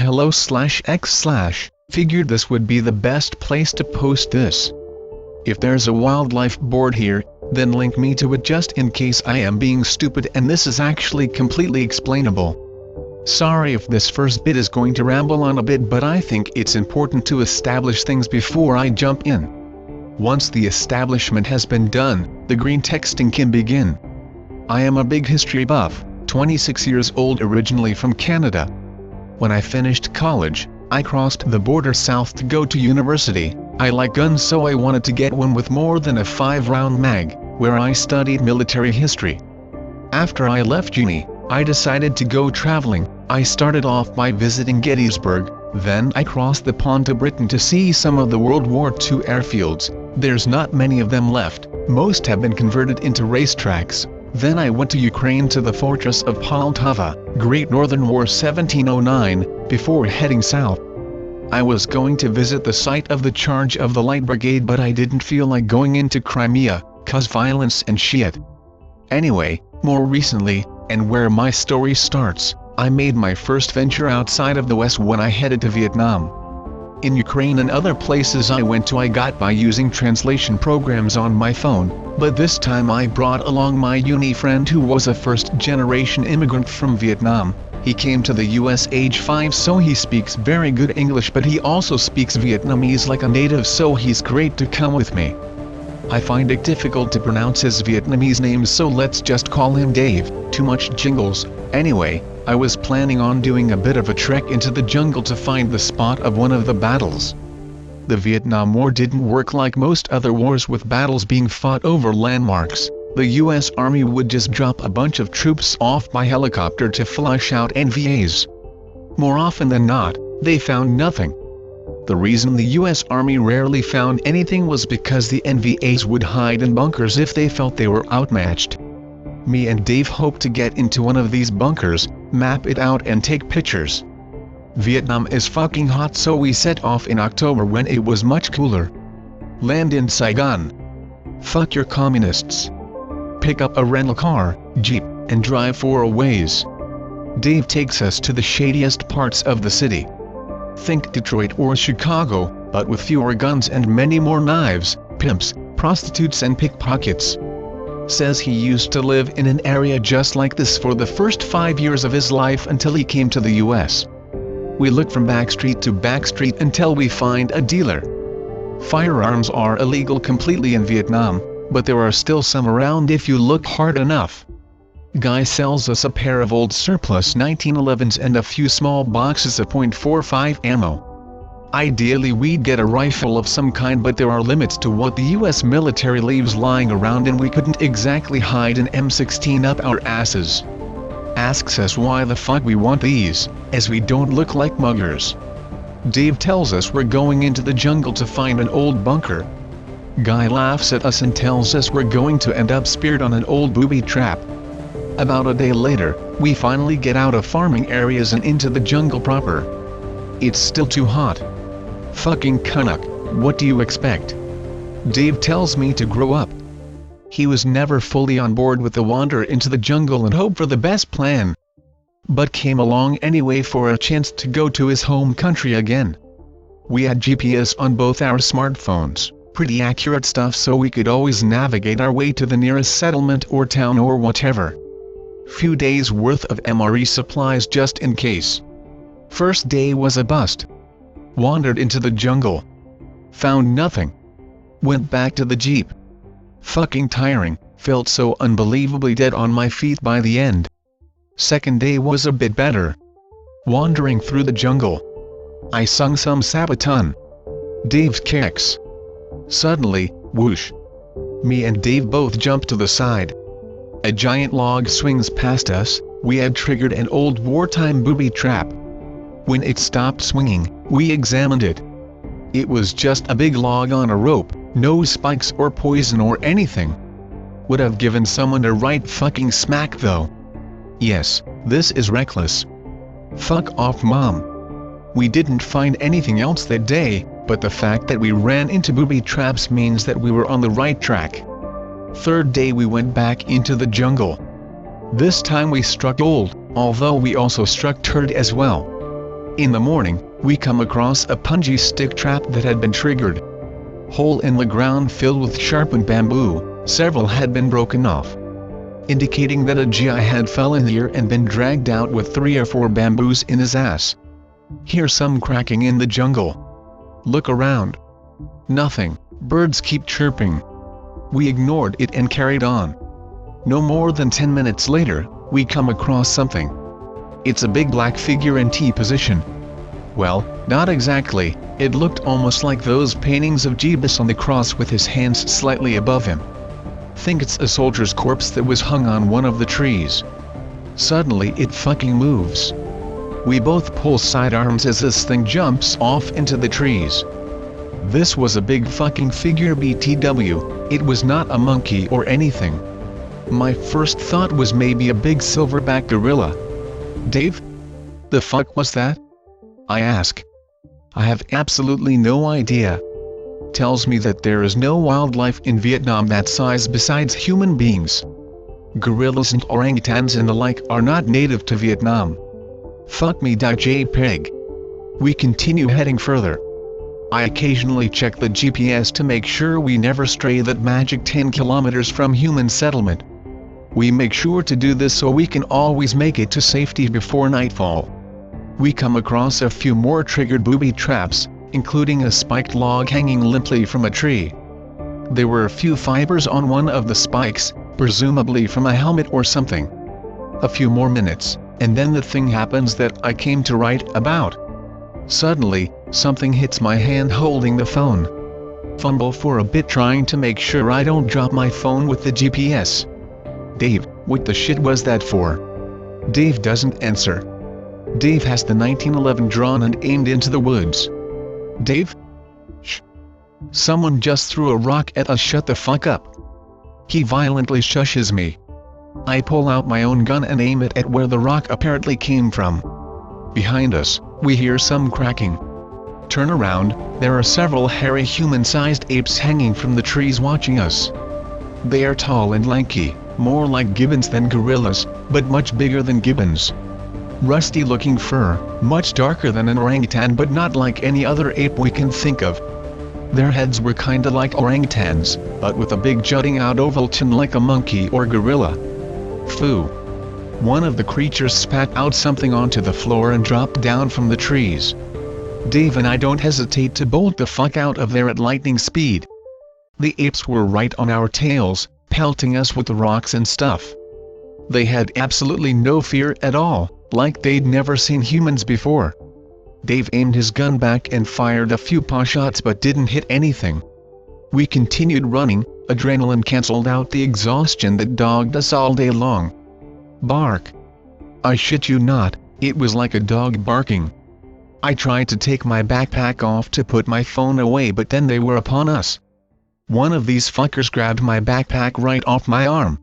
hello/x/, figured this would be the best place to post this. If there's a wildlife board here, then link me to it just in case I am being stupid and this is actually completely explainable. Sorry if this first bit is going to ramble on a bit, but I think it's important to establish things before I jump in. Once the establishment has been done, the green texting can begin. I am a big history buff, 26 years old, originally from Canada. When I finished college, I crossed the border south to go to university. I like guns, so I wanted to get one with more than a 5-round mag, where I studied military history. After I left uni, I decided to go traveling. I started off by visiting Gettysburg, then I crossed the pond to Britain to see some of the World War II airfields. There's not many of them left, most have been converted into racetracks. Then I went to Ukraine to the fortress of Poltava, Great Northern War 1709, before heading south. I was going to visit the site of the charge of the Light Brigade, but I didn't feel like going into Crimea, cause violence and shit. Anyway, more recently, and where my story starts, I made my first venture outside of the West when I headed to Vietnam. In Ukraine and other places I went to I got by using translation programs on my phone, but this time I brought along my uni friend who was a first-generation immigrant from Vietnam. He came to the US age 5, so he speaks very good English, but he also speaks Vietnamese like a native, so he's great to come with me. I find it difficult to pronounce his Vietnamese name, so let's just call him Dave. Too much jingles. Anyway, I was planning on doing a bit of a trek into the jungle to find the spot of one of the battles. The Vietnam War didn't work like most other wars with battles being fought over landmarks. The US Army would just drop a bunch of troops off by helicopter to flush out NVAs. More often than not, they found nothing. The reason the US Army rarely found anything was because the NVAs would hide in bunkers if they felt they were outmatched. Me and Dave hoped to get into one of these bunkers, map it out and take pictures. Vietnam is fucking hot, so we set off in October when it was much cooler. Land in Saigon. Fuck your communists. Pick up a rental car, Jeep, and drive for a ways. Dave takes us to the shadiest parts of the city. Think Detroit or Chicago, but with fewer guns and many more knives, pimps, prostitutes and pickpockets. Says he used to live in an area just like this for the first 5 years of his life until he came to the US. We look from backstreet to backstreet until we find a dealer. Firearms are illegal completely in Vietnam, but there are still some around if you look hard enough. Guy sells us a pair of old surplus 1911s and a few small boxes of .45 ammo. Ideally we'd get a rifle of some kind, but there are limits to what the US military leaves lying around, and we couldn't exactly hide an M16 up our asses. Asks us why the fuck we want these, as we don't look like muggers. Dave tells us we're going into the jungle to find an old bunker. Guy laughs at us and tells us we're going to end up speared on an old booby trap. About a day later, we finally get out of farming areas and into the jungle proper. It's still too hot. Fucking Canuck, what do you expect? Dave tells me to grow up. He was never fully on board with the wander into the jungle and hope for the best plan, but came along anyway for a chance to go to his home country again. We had GPS on both our smartphones, pretty accurate stuff, so we could always navigate our way to the nearest settlement or town or whatever. Few days worth of MRE supplies just in case. First day was a bust. Wandered into the jungle. Found nothing. Went back to the Jeep. Fucking tiring, felt so unbelievably dead on my feet by the end. Second day was a bit better. Wandering through the jungle. I sung some Sabaton. Dave's Keque. Suddenly, whoosh. Me and Dave both jump to the side. A giant log swings past us. We had triggered an old wartime booby trap. When it stopped swinging, we examined it. It was just a big log on a rope, no spikes or poison or anything. Would have given someone a right fucking smack though. Yes, this is reckless. Fuck off, Mom. We didn't find anything else that day, but the fact that we ran into booby traps means that we were on the right track. Third day we went back into the jungle. This time we struck gold, although we also struck turd as well. In the morning, we come across a punji stick trap that had been triggered. Hole in the ground filled with sharpened bamboo, several had been broken off, indicating that a GI had fell in here and been dragged out with 3 or 4 bamboos in his ass. Hear some cracking in the jungle. Look around. Nothing. Birds keep chirping. We ignored it and carried on. No more than 10 minutes later, we come across something. It's a big black figure in T position. Well, not exactly, it looked almost like those paintings of Jesus on the cross with his hands slightly above him. Think it's a soldier's corpse that was hung on one of the trees. Suddenly it fucking moves. We both pull sidearms as this thing jumps off into the trees. This was a big fucking figure BTW, it was not a monkey or anything. My first thought was maybe a big silverback gorilla. Dave? The fuck was that? I ask. I have absolutely no idea. Tells me that there is no wildlife in Vietnam that size besides human beings. Gorillas and orangutans and the like are not native to Vietnam. Fuck me. JPEG. We continue heading further. I occasionally check the GPS to make sure we never stray that magic 10 kilometers from human settlement. We make sure to do this so we can always make it to safety before nightfall. We come across a few more triggered booby traps, including a spiked log hanging limply from a tree. There were a few fibers on one of the spikes, presumably from a helmet or something. A few more minutes, and then the thing happens that I came to write about. Suddenly, something hits my hand holding the phone. Fumble for a bit trying to make sure I don't drop my phone with the GPS. Dave, what the shit was that for? Dave doesn't answer. Dave has the 1911 drawn and aimed into the woods. Dave? Shh. Someone just threw a rock at us. Shut the fuck up. He violently shushes me. I pull out my own gun and aim it at where the rock apparently came from. Behind us, we hear some cracking. Turn around, there are several hairy human-sized apes hanging from the trees watching us. They are tall and lanky, more like gibbons than gorillas, but much bigger than gibbons. Rusty-looking fur, much darker than an orangutan but not like any other ape we can think of. Their heads were kinda like orangutans, but with a big jutting out oval chin like a monkey or gorilla. Phew. One of the creatures spat out something onto the floor and dropped down from the trees. Dave and I don't hesitate to bolt the fuck out of there at lightning speed. The apes were right on our tails, pelting us with the rocks and stuff. They had absolutely no fear at all, like they'd never seen humans before. Dave aimed his gun back and fired a few paw shots but didn't hit anything. We continued running, adrenaline cancelled out the exhaustion that dogged us all day long. Bark. I shit you not, it was like a dog barking. I tried to take my backpack off to put my phone away but then they were upon us. One of these fuckers grabbed my backpack right off my arm.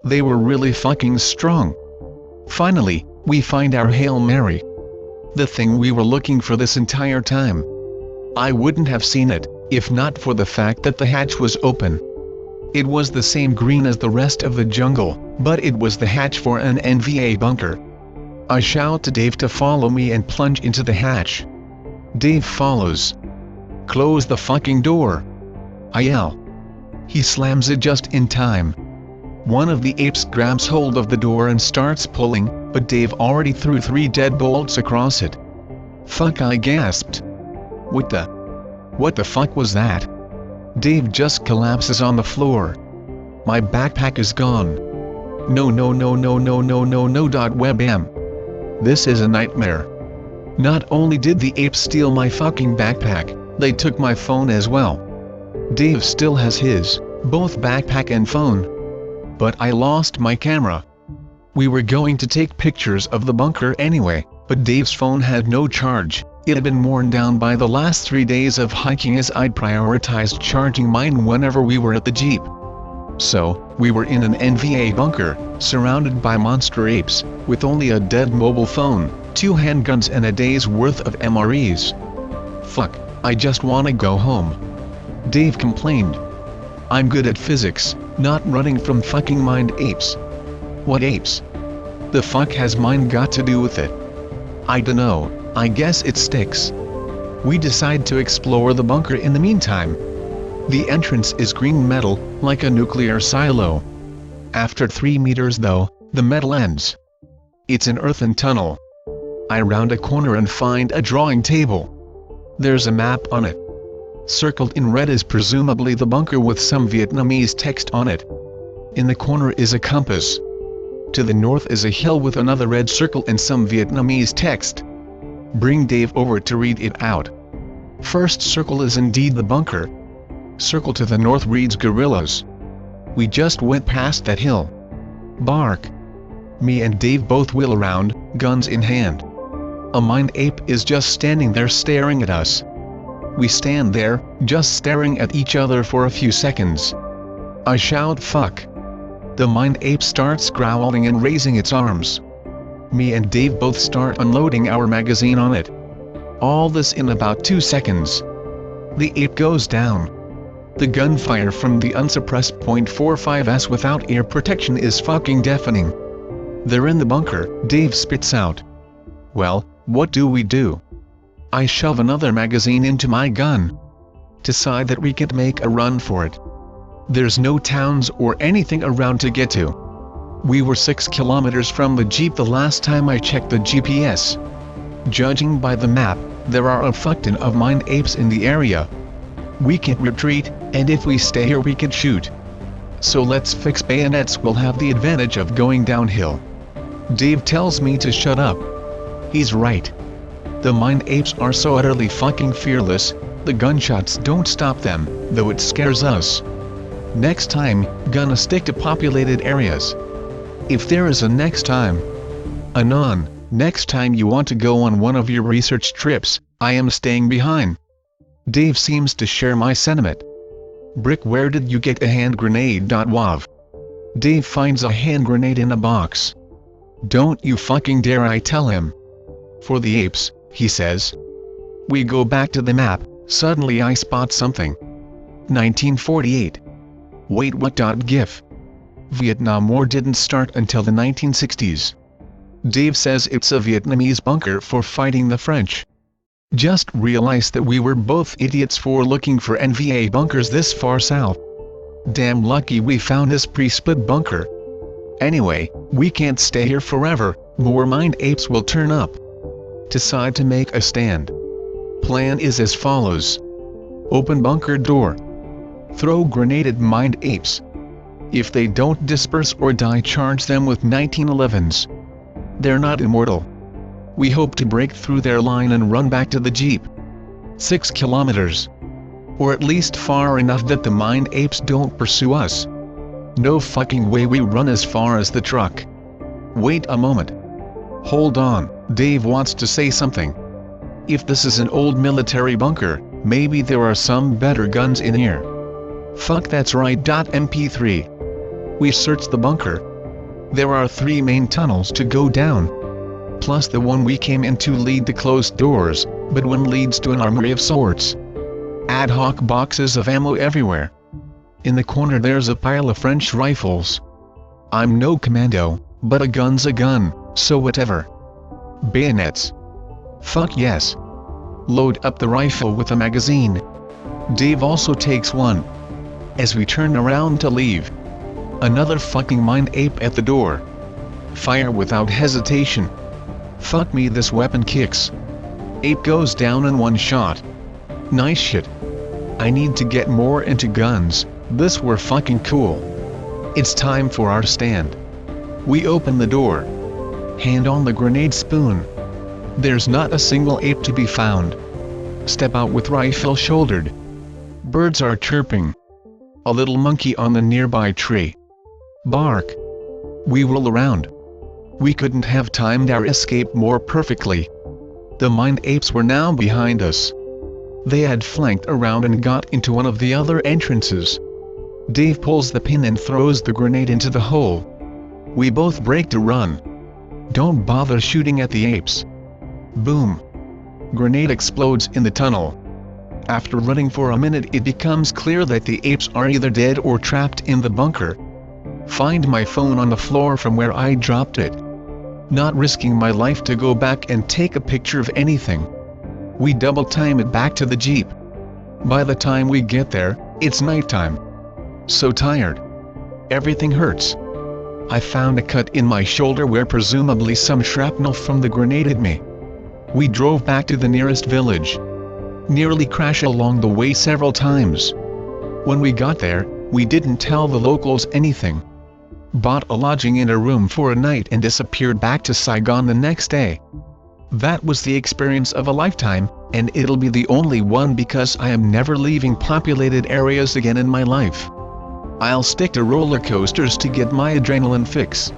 They were really fucking strong. Finally, we find our Hail Mary. The thing we were looking for this entire time. I wouldn't have seen it, if not for the fact that the hatch was open. It was the same green as the rest of the jungle, but it was the hatch for an NVA bunker. I shout to Dave to follow me and plunge into the hatch. Dave follows. Close the fucking door. I yell. He slams it just in time. One of the apes grabs hold of the door and starts pulling, but Dave already threw 3 deadbolts across it. Fuck, I gasped. What the fuck was that? Dave just collapses on the floor. My backpack is gone. No. Webam. This is a nightmare. Not only did the apes steal my fucking backpack, they took my phone as well. Dave still has his, both backpack and phone. But I lost my camera. We were going to take pictures of the bunker anyway, but Dave's phone had no charge. It had been worn down by the last 3 days of hiking as I'd prioritized charging mine whenever we were at the Jeep. So, we were in an NVA bunker, surrounded by monster apes, with only a dead mobile phone, 2 handguns and a day's worth of MREs. Fuck, I just wanna go home. Dave complained. I'm good at physics, not running from fucking mined apes. What apes? The fuck has mine got to do with it? I dunno. I guess it sticks. We decide to explore the bunker in the meantime. The entrance is green metal, like a nuclear silo. After 3 meters though, the metal ends. It's an earthen tunnel. I round a corner and find a drawing table. There's a map on it. Circled in red is presumably the bunker with some Vietnamese text on it. In the corner is a compass. To the north is a hill with another red circle and some Vietnamese text. Bring Dave over to read it out. First circle is indeed the bunker. Circle to the north reads guerrillas. We just went past that hill. Bark. Me and Dave both wheel around, guns in hand. A mined ape is just standing there staring at us. We stand there, just staring at each other for a few seconds. I shout fuck. The mined ape starts growling and raising its arms. Me and Dave both start unloading our magazine on it. All this in about 2 seconds. The ape goes down. The gunfire from the unsuppressed .45s without air protection is fucking deafening. They're in the bunker, Dave spits out. Well, what do we do? I shove another magazine into my gun. Decide that we can make a run for it. There's no towns or anything around to get to. We were 6 kilometers from the jeep the last time I checked the GPS. Judging by the map, there are a fuckton of mined apes in the area. We can't retreat, and if we stay here we can shoot. So let's fix bayonets, we'll have the advantage of going downhill. Dave tells me to shut up. He's right. The mined apes are so utterly fucking fearless, the gunshots don't stop them, though it scares us. Next time, gonna stick to populated areas. If there is a next time. Anon, next time you want to go on one of your research trips, I am staying behind. Dave seems to share my sentiment. Brick, where did you get a hand grenade? Wav. Dave finds a hand grenade in a box. Don't you fucking dare, I tell him. For the apes, he says. We go back to the map, suddenly I spot something. 1948. Wait, what? GIF. Vietnam War didn't start until the 1960s. Dave says it's a Vietnamese bunker for fighting the French. Just realized that we were both idiots for looking for NVA bunkers this far south. Damn lucky we found this pre-split bunker. Anyway, we can't stay here forever, more mined apes will turn up. Decide to make a stand. Plan is as follows. Open bunker door. Throw grenade at mined apes. If they don't disperse or die, charge them with 1911s. They're not immortal. We hope to break through their line and run back to the jeep. 6 kilometers. Or at least far enough that the mined apes don't pursue us. No fucking way we run as far as the truck. Wait a moment. Hold on, Dave wants to say something. If this is an old military bunker, maybe there are some better guns in here. Fuck, that's right. MP3. We searched the bunker. There are 3 main tunnels to go down. Plus the one we came into lead to closed doors, but one leads to an armory of sorts. Ad hoc boxes of ammo everywhere. In the corner there's a pile of French rifles. I'm no commando, but a gun's a gun, so whatever. Bayonets. Fuck yes. Load up the rifle with a magazine. Dave also takes one. As we turn around to leave, another fucking mined ape at the door. Fire without hesitation. Fuck me, this weapon kicks. Ape goes down in one shot. Nice shit. I need to get more into guns, this were fucking cool. It's time for our stand. We open the door. Hand on the grenade spoon. There's not a single ape to be found. Step out with rifle shouldered. Birds are chirping. A little monkey on the nearby tree. Bark. We roll around. We couldn't have timed our escape more perfectly. The mined apes were now behind us. They had flanked around and got into one of the other entrances. Dave pulls the pin and throws the grenade into the hole. We both break to run. Don't bother shooting at the apes. Boom. Grenade explodes in the tunnel. After running for a minute, it becomes clear that the apes are either dead or trapped in the bunker. Find my phone on the floor from where I dropped it. not risking my life to go back and take a picture of anything. We double time it back to the Jeep. By the time we get there, it's nighttime. So tired. Everything hurts. I found a cut in my shoulder where presumably some shrapnel from the grenade hit me. We drove back to the nearest village. Nearly crashed along the way several times. When we got there, we didn't tell the locals anything. Bought a lodging in a room for a night and disappeared back to Saigon the next day. That was the experience of a lifetime, and it'll be the only one because I am never leaving populated areas again in my life. I'll stick to roller coasters to get my adrenaline fix.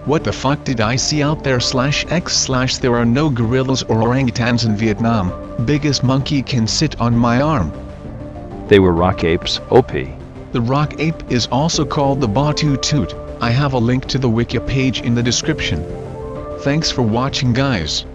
What the fuck did I see out there /x/ There are no gorillas or orangutans in Vietnam. Biggest monkey can sit on my arm. They were rock apes, OP. The rock ape is also called the Batutut. I have a link to the Wikia page in the description. Thanks for watching, guys.